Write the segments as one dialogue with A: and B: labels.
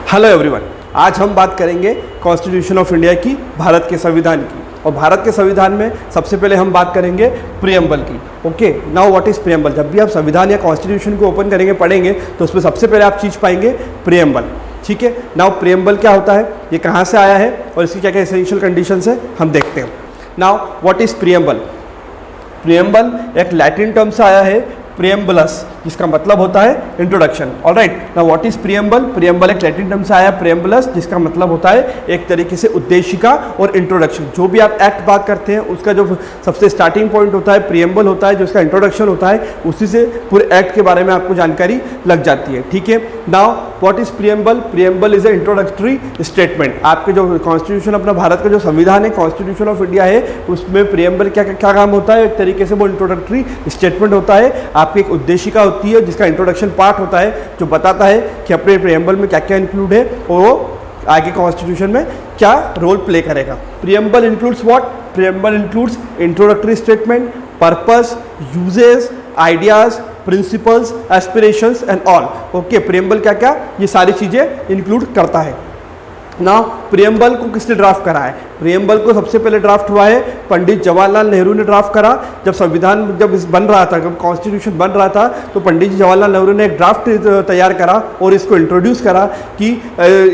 A: Hello everyone, आज हम बात करेंगे कॉन्स्टिट्यूशन ऑफ इंडिया की, भारत के संविधान की। और भारत के संविधान में सबसे पहले हम बात करेंगे प्रियम्बल की। Okay, now what is preamble. जब भी आप संविधान या कॉन्स्टिट्यूशन को ओपन करेंगे, पढ़ेंगे, तो उसमें सबसे पहले आप चीज़ पाएंगे प्रियम्बल। ठीक है, नाउ प्रियम्बल क्या होता है, ये कहाँ से आया है और इसकी क्या क्या एसेंशियल कंडीशंस है, हम देखते हैं। Now what is preamble. Preamble एक लैटिन टर्म से आया है, प्रियम्बलस, जिसका मतलब होता है introduction. Alright, now what is preamble. Preamble एक लैटिन टर्म से आया प्रियम्बलस, जिसका मतलब होता है एक तरीके से उद्देशिका और इंट्रोडक्शन। जो भी आप एक्ट बात करते हैं उसका जो सबसे स्टार्टिंग पॉइंट होता है प्रियम्बल होता है, जो उसका इंट्रोडक्शन होता है, उसी से पूरे एक्ट के बारे में आपको जानकारी लग जाती है। ठीक है, now what is preamble. Preamble is a introductory statement. आपके जो कॉन्स्टिट्यूशन, अपना भारत का जो संविधान है, कॉन्स्टिट्यूशन ऑफ इंडिया है, उसमें प्रियम्बल क्या क्या काम होता है, एक तरीके से वो इंट्रोडक्टरी स्टेटमेंट होता है। आपकी एक उद्देशिका होती है जिसका इंट्रोडक्शन पार्ट होता है, जो बताता है कि अपने प्रियम्बल में क्या क्या इंक्लूड है और वो आगे कॉन्स्टिट्यूशन में क्या रोल प्ले करेगा। Preamble includes what. Preamble includes introductory statement, purpose, uses, ideas, principles, aspirations and all. Okay, preamble क्या क्या ये सारी चीज़ें इंक्लूड करता है। ना प्रियम्बल को किसने ड्राफ्ट करा है। प्रियम्बल को सबसे पहले ड्राफ्ट हुआ है पंडित जवाहरलाल नेहरू ने ड्राफ्ट करा। जब संविधान बन रहा था, जब कॉन्स्टिट्यूशन बन रहा था, तो पंडित जवाहरलाल नेहरू ने एक ड्राफ्ट तैयार करा और इसको इंट्रोड्यूस करा कि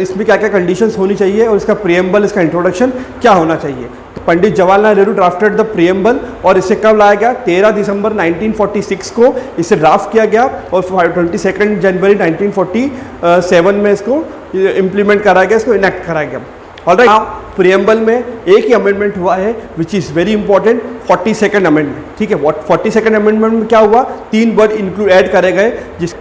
A: इसमें क्या क्या कंडीशंस होनी चाहिए और इसका प्रियम्बल, इसका इंट्रोडक्शन क्या होना चाहिए। Pandit Jawaharlal Nehru drafted the preamble और इसे कब लाया गया, 13 दिसंबर 1946 को इसे ड्राफ्ट किया गया और 22 जनवरी 1947 में इसको इम्प्लीमेंट करा गया, इसको इनेक्ट करा गया। ऑलराइट, प्रियम्बल में एक ही अमेंडमेंट हुआ है which is very important, 42nd amendment. ठीक है, 42nd अमेंडमेंट में क्या हुआ, 3 वर्ड इंक्लूड ऐड करे गए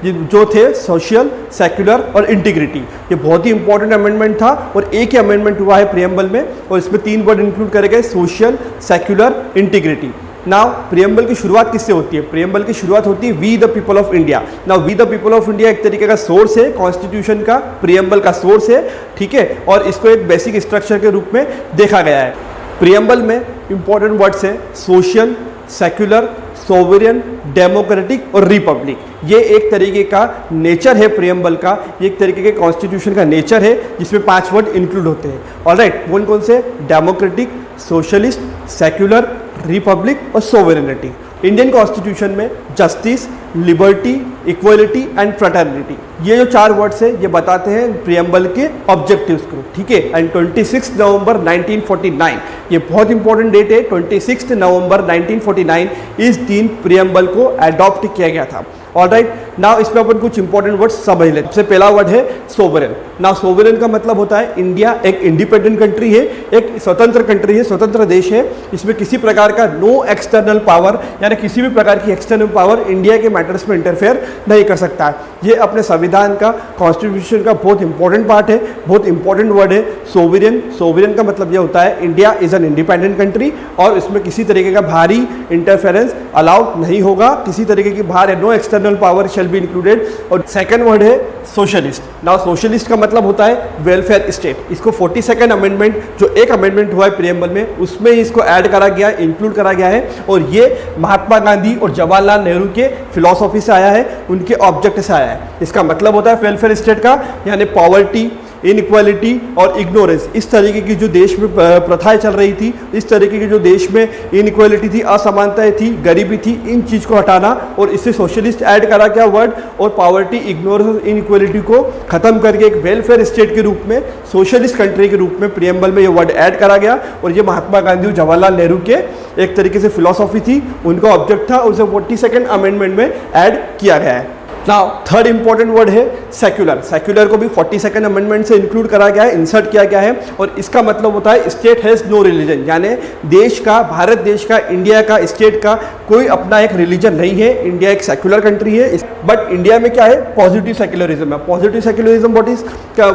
A: जो थे सोशल, सेक्युलर और इंटीग्रिटी। ये बहुत ही इंपॉर्टेंट अमेंडमेंट था और एक ही अमेंडमेंट हुआ है प्रियम्बल में और इसमें 3 वर्ड इंक्लूड करे गए, social, secular, integrity. Now preamble की शुरुआत किससे होती है। प्रियम्बल की शुरुआत होती है we the people of India. Now we the people of India एक तरीके का सोर्स है कॉन्स्टिट्यूशन का, प्रियम्बल का सोर्स है। ठीक है, और इसको एक बेसिक स्ट्रक्चर के रूप में देखा गया है। प्रियम्बल में इंपॉर्टेंट वर्ड्स है सोशल, सेक्युलर, सोवरेन, डेमोक्रेटिक और रिपब्लिक। ये एक तरीके का नेचर है प्रियम्बल का, ये एक तरीके के कॉन्स्टिट्यूशन का नेचर है जिसमें 5 वर्ड इंक्लूड होते हैं। ऑलराइट, कौन कौन से, डेमोक्रेटिक, सोशलिस्ट, सेक्युलर, रिपब्लिक और सोवरेनिटी। इंडियन कॉन्स्टिट्यूशन में justice, liberty, equality and fraternity, ये जो 4 वर्ड्स है ये बताते हैं प्रियम्बल के ऑब्जेक्टिव्स को। ठीक है, एंड 26 नवंबर 1949, ये बहुत इंपॉर्टेंट डेट है, 26 नवंबर 1949 इस दिन प्रियम्बल को अडॉप्ट किया गया था। ऑलराइट, नाउ इसमें अपन कुछ इंपॉर्टेंट वर्ड्स समझ लेते हैं। सबसे पहला वर्ड है सोवरेन। नाउ सोवरेन का मतलब होता है इंडिया एक इंडिपेंडेंट कंट्री है, एक स्वतंत्र कंट्री है, स्वतंत्र देश है। इसमें किसी प्रकार का नो एक्सटर्नल पावर, यानी किसी भी प्रकार की एक्सटर्नल पावर इंडिया के मैटर्स में इंटरफेयर नहीं कर सकता है। ये अपने संविधान का, कॉन्स्टिट्यूशन का बहुत इंपॉर्टेंट पार्ट है, बहुत इंपॉर्टेंट वर्ड है सोवरेन। सोवरेन का मतलब ये होता है India is an independent country और इसमें किसी तरीके का भारी इंटरफेरेंस अलाउड नहीं होगा, किसी तरीके की बाहर no external power shall be included. और सेकंड वर्ड है सोशलिस्ट। नाउ सोशलिस्ट का मतलब होता है वेलफेयर स्टेट। इसको 42nd अमेंडमेंट, जो एक अमेंडमेंट हुआ है प्रियम्बल में, उसमें इसको ऐड करा गया, इंक्लूड करा गया है और ये महात्मा गांधी और जवाहरलाल नेहरू के फिलॉसफी से आया है, उनके ऑब्जेक्ट से आया है। इसका मतलब होता है वेलफेयर स्टेट का, यानी पॉवर्टी, इनइक्वालिटी और इग्नोरेंस, इस तरीके की जो देश में प्रथाएं चल रही थी, इस तरीके की जो देश में इनइक्वालिटी थी, असमानताएं थी, गरीबी थी, इन चीज़ को हटाना और इससे सोशलिस्ट ऐड करा गया वर्ड और पॉवर्टी, इग्नोरेंस, इनइक्वालिटी को खत्म करके एक वेलफेयर स्टेट के रूप में, सोशलिस्ट कंट्री के रूप में प्रियम्बल में ये वर्ड ऐड करा गया। और ये महात्मा गांधी और जवाहरलाल नेहरू के एक तरीके से फिलॉसफी थी, उनका ऑब्जेक्ट था, उसे 42nd अमेंडमेंट में ऐड किया गया है। नाउ थर्ड इंपॉर्टेंट वर्ड है सेक्युलर। सेक्युलर को भी 42nd अमेंडमेंट से इंक्लूड करा गया है, इंसर्ट किया गया है और इसका मतलब होता है स्टेट हैज़ नो रिलीजन, यानी देश का, भारत देश का, इंडिया का, स्टेट का कोई अपना एक रिलीजन नहीं है। इंडिया एक सेक्युलर कंट्री है, बट इंडिया में क्या है, पॉजिटिव सेक्युलरिज्म है। पॉजिटिव सेक्युलरिज्म व्हाट इज, क्या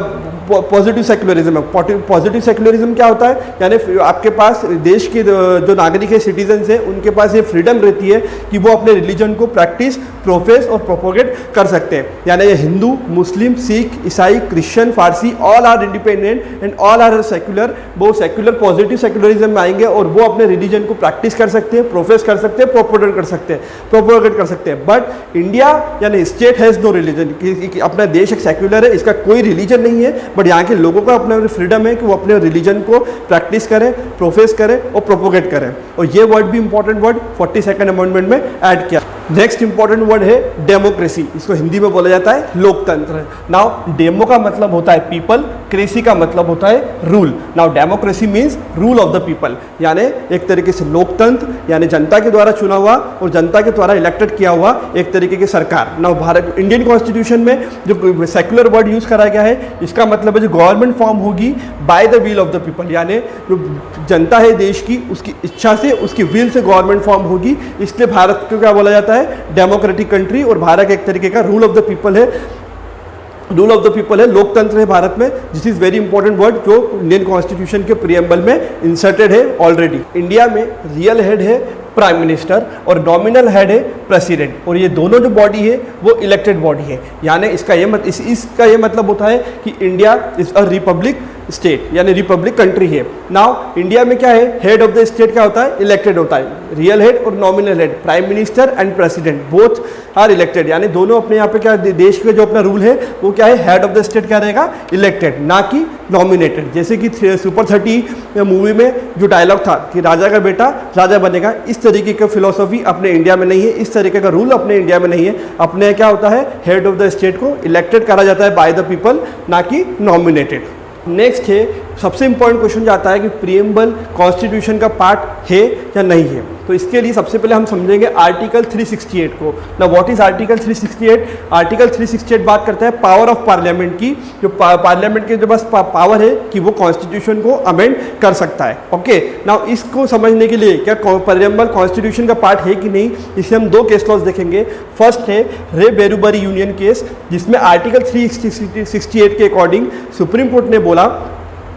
A: पॉजिटिव सेक्युलरिज्म है। पॉजिटिव सेक्युलरिज्म क्या होता है, यानी आपके पास देश के जो नागरिक है, सिटीजन्स है, उनके पास ये फ्रीडम रहती है कि वो अपने रिलीजन को प्रैक्टिस, प्रोफेस और प्रोपोगेट कर सकते हैं। यानी ये हिंदू, मुस्लिम, सिख, ईसाई, क्रिश्चियन, फारसी, all are independent and all are secular. वो सेक्युलर पॉजिटिव सेक्युलरिज्म में आएंगे और वो अपने रिलीजन को प्रैक्टिस कर सकते हैं, प्रोफेस कर सकते हैं, प्रोपोगेट कर सकते हैं। बट इंडिया यानी स्टेट हैज़ नो रिलीजन। अपना देश एक सेक्युलर है, इसका कोई रिलीजन नहीं है, बट यहाँ के लोगों का अपना फ्रीडम है कि वो अपने रिलीजन को प्रैक्टिस करें, प्रोफेस करें और प्रोपोगेट करें। और ये वर्ड भी इंपॉर्टेंट वर्ड 42nd अमेंडमेंट में ऐड किया। नेक्स्ट इंपॉर्टेंट वर्ड है डेमोक्रेसी। इसको हिंदी में बोला जाता है लोकतंत्र। नाउ डेमो का मतलब होता है पीपल, क्रेसी का मतलब होता है rule. Now democracy means rule of the people, यानी एक तरीके से लोकतंत्र यानी जनता के द्वारा चुना हुआ और जनता के द्वारा इलेक्टेड किया हुआ एक तरीके की सरकार। नाउ भारत इंडियन कॉन्स्टिट्यूशन में जो सेक्युलर वर्ड यूज करा गया है, इसका मतलब है जो गवर्नमेंट फॉर्म होगी by the will of the people, यानी जो जनता है देश की, उसकी इच्छा से, उसकी विल से गवर्नमेंट फॉर्म होगी। इसलिए भारत को क्या बोला जाता है, डेमोक्रेटिक कंट्री। और भारत एक तरीके का रूल ऑफ द पीपल है, लोकतंत्र है भारत में। This is very important word जो इंडियन कॉन्स्टिट्यूशन के प्रीएम्बल में इंसर्टेड है ऑलरेडी। इंडिया में रियल हेड है प्राइम मिनिस्टर और नॉमिनल हेड है प्रेसिडेंट, और ये दोनों जो बॉडी है वो इलेक्टेड बॉडी है। यानी इसका ये मतलब होता है कि India is a republic state, यानी रिपब्लिक कंट्री है। नाउ इंडिया में क्या है, हेड ऑफ द स्टेट क्या होता है, इलेक्टेड होता है। रियल हेड और nominal head, prime minister and president both are elected, यानी दोनों अपने यहाँ पे क्या देश का जो अपना रूल है वो क्या है, हेड ऑफ द स्टेट क्या रहेगा, इलेक्टेड, ना कि नॉमिनेटेड। जैसे कि सुपर 30 मूवी में जो डायलॉग था कि राजा का बेटा राजा बनेगा, इस तरीके का फिलोसॉफी अपने इंडिया में नहीं है, इस तरीके का रूल अपने इंडिया में नहीं है। अपने क्या होता है, हेड ऑफ द स्टेट को इलेक्टेड करा जाता है बाय द पीपल, ना कि नॉमिनेटेड। नेक्स्ट है, सबसे इंपॉर्टेंट क्वेश्चन जाता है कि प्रीएम्बल कॉन्स्टिट्यूशन का पार्ट है या नहीं है। तो इसके लिए सबसे पहले हम समझेंगे आर्टिकल 368 को। ना व्हाट इज आर्टिकल 368? आर्टिकल 368 बात करता है पावर ऑफ पार्लियामेंट की, जो पार्लियामेंट के जो बस पावर है कि वो कॉन्स्टिट्यूशन को अमेंड कर सकता है। ओके, नाउ इसको समझने के लिए क्या प्रीएम्बल कॉन्स्टिट्यूशन का पार्ट है कि नहीं, इसे हम दो केस लॉज देखेंगे। फर्स्ट है रे बेरुबरी यूनियन केस, जिसमें आर्टिकल 368 के अकॉर्डिंग सुप्रीम कोर्ट ने बोला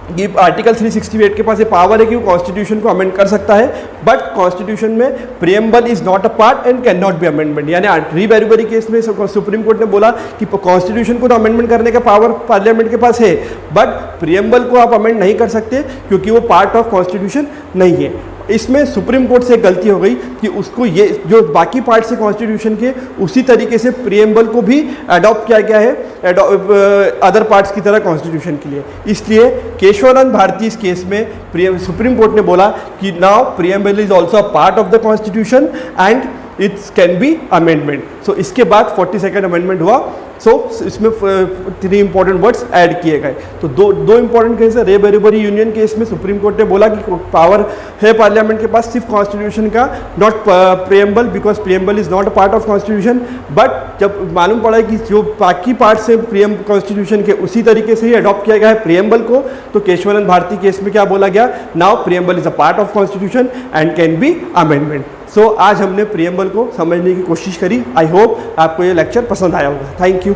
A: कि आर्टिकल 368 के पास ये पावर है कि वो कॉन्स्टिट्यूशन को अमेंड कर सकता है, बट कॉन्स्टिट्यूशन में preamble is not a part and can not be amendment. यानी री बेरुबरी केस में सुप्रीम कोर्ट ने बोला कि कॉन्स्टिट्यूशन को तो अमेंडमेंट करने का पावर पार्लियामेंट के पास है, बट प्रीएम्बल को आप अमेंड नहीं कर सकते क्योंकि वो पार्ट ऑफ कॉन्स्टिट्यूशन नहीं है। इसमें सुप्रीम कोर्ट से गलती हो गई कि उसको ये जो बाकी पार्ट से कॉन्स्टिट्यूशन के उसी तरीके से प्रीएम्बल को भी अडॉप्ट किया गया है अदर पार्ट्स की तरह कॉन्स्टिट्यूशन के लिए। इसलिए केशवानंद भारती इस केस में सुप्रीम कोर्ट ने बोला कि now preamble is also a part of the constitution and it's can be amendment. So इसके बाद 42nd अमेंडमेंट हुआ। सो इसमें 3 इंपॉर्टेंट वर्ड्स ऐड किए गए। तो दो इंपॉर्टेंट केस है। रे बेरुबरी यूनियन केस में सुप्रीम कोर्ट ने बोला कि पावर है पार्लियामेंट के पास सिर्फ कॉन्स्टिट्यूशन का, not preamble, because preamble is not a part of constitution. But जब मालूम पड़ा कि जो बाकी पार्ट से कॉन्स्टिट्यूशन के उसी तरीके से ही अडॉप्ट किया गया है प्रीएम्बल को, तो केशवानंद भारती केस में क्या बोला गया, now preamble is a part of constitution and can be amendment. So आज हमने प्रीएम्बल को समझने की कोशिश करी। आई होप आपको ये लेक्चर पसंद आया होगा। Thank you.